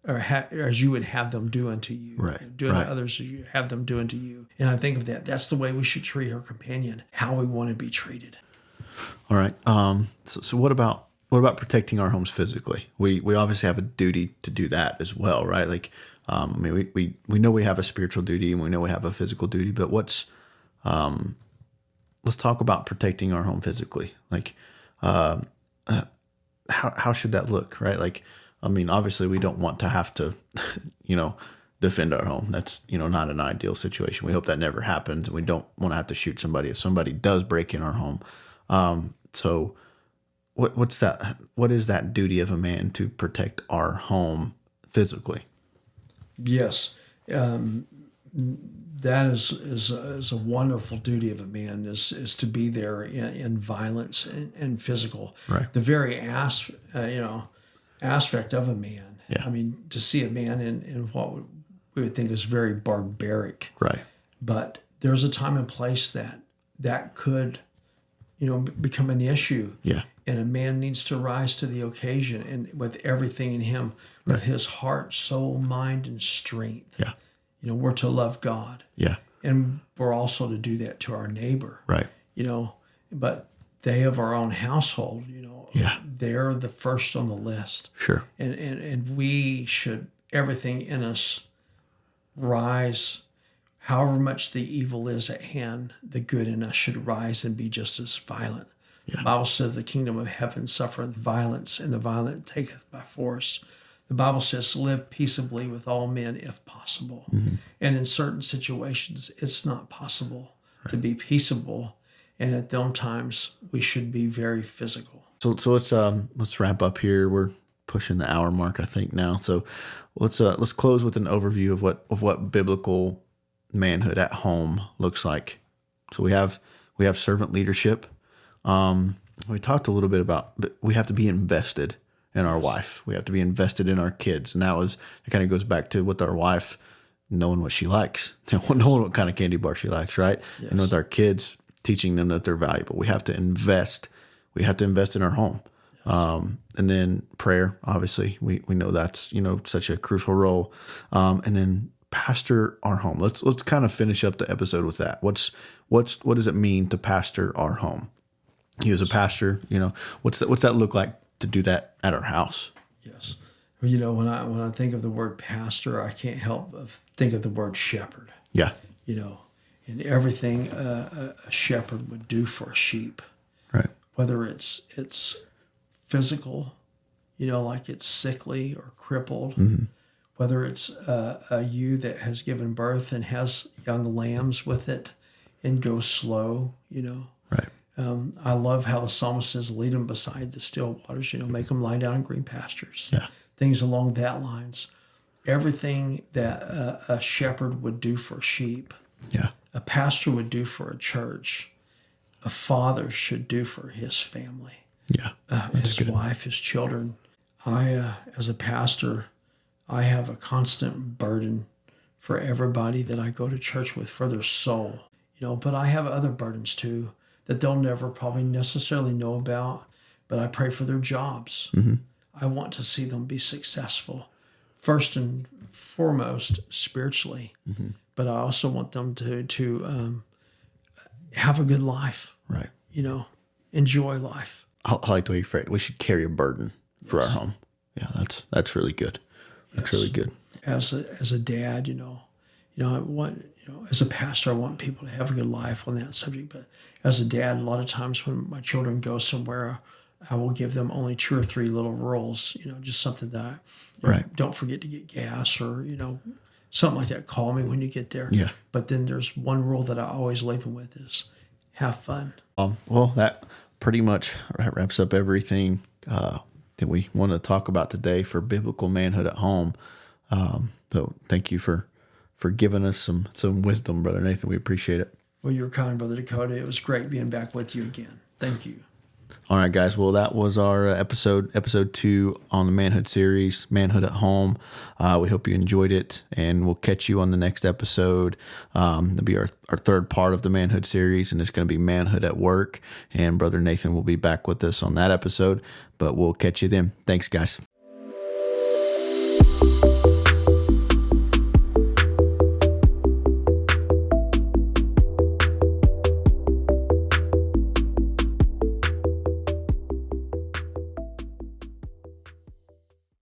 or as you would have them do unto you. Right, Do unto right. others as you have them do unto you. And I think of that. That's the way we should treat our companion, how we want to be treated. All right. So what about protecting our homes physically? We obviously have a duty to do that as well, right? Like, we know we have a spiritual duty and we know we have a physical duty, but let's talk about protecting our home physically. Like, how should that look, right? Like, obviously we don't want to have to, defend our home. That's, not an ideal situation. We hope that never happens, and we don't want to have to shoot somebody if somebody does break in our home. So what's that? What is that duty of a man to protect our home physically? Yes. That is a wonderful duty of a man is to be there in violence and physical. Right. The very aspect of a man. Yeah. To see a man in what we would think is very barbaric. Right. But there's a time and place that could, become an issue. Yeah. And a man needs to rise to the occasion and with everything in him, with his heart, soul, mind, and strength. Yeah. You know, we're to love God. Yeah. And we're also to do that to our neighbor. Right. You know, but they of our own household, they're the first on the list. Sure. And we should, everything in us rise. However much the evil is at hand, the good in us should rise and be just as violent. Yeah. The Bible says the kingdom of heaven suffereth violence, and the violent taketh by force. The Bible says live peaceably with all men if possible. Mm-hmm. And in certain situations, it's not possible to be peaceable. And at those times, we should be very physical. So let's wrap up here. We're pushing the hour mark, I think, now. So let's close with an overview of what biblical manhood at home looks like. So we have servant leadership. We talked a little bit about, but we have to be invested in our wife. We have to be invested in our kids. And it kind of goes back to with our wife, knowing what she likes, knowing what kind of candy bar she likes, right? Yes. And with our kids, teaching them that they're valuable. We have to invest. We have to invest in our home. Yes. And then prayer, obviously, we know that's, such a crucial role. And then pastor our home. Let's kind of finish up the episode with that. What does it mean to pastor our home? You as a pastor, what's that look like to do that at our house? Yes. When I think of the word pastor, I can't help but think of the word shepherd. Yeah. And everything a shepherd would do for a sheep. Right. Whether it's physical, like it's sickly or crippled, mm-hmm. whether it's a ewe that has given birth and has young lambs with it and goes slow, Right. I love how the psalmist says, lead them beside the still waters, make them lie down in green pastures. Yeah. Things along that lines. Everything that a shepherd would do for sheep, yeah, a pastor would do for a church, a father should do for his family. Yeah. His wife, his children. As a pastor, I have a constant burden for everybody that I go to church with for their soul, but I have other burdens too that they'll never probably necessarily know about, but I pray for their jobs. Mm-hmm. I want to see them be successful, first and foremost, spiritually, mm-hmm. but I also want them to have a good life. Right. Enjoy life. I like the way you phrase it. We should carry a burden for our home. Yeah, that's really good. That's really good. As a dad, I want, as a pastor, I want people to have a good life on that subject. But as a dad, a lot of times when my children go somewhere, I will give them only 2 or 3 little rules, just something that, right. Don't forget to get gas or, something like that. Call me when you get there. Yeah. But then there's one rule that I always leave them with is have fun. Well, that pretty much wraps up everything that we want to talk about today for biblical manhood at home. So thank you for giving us some wisdom, Brother Nathan. We appreciate it. Well, you're kind, Brother Dakota. It was great being back with you again. Thank you. All right, guys. Well, that was our episode 2 on the Manhood series, Manhood at Home. We hope you enjoyed it, and we'll catch you on the next episode. It'll be our third part of the Manhood series, and it's going to be Manhood at Work. And Brother Nathan will be back with us on that episode, but we'll catch you then. Thanks, guys.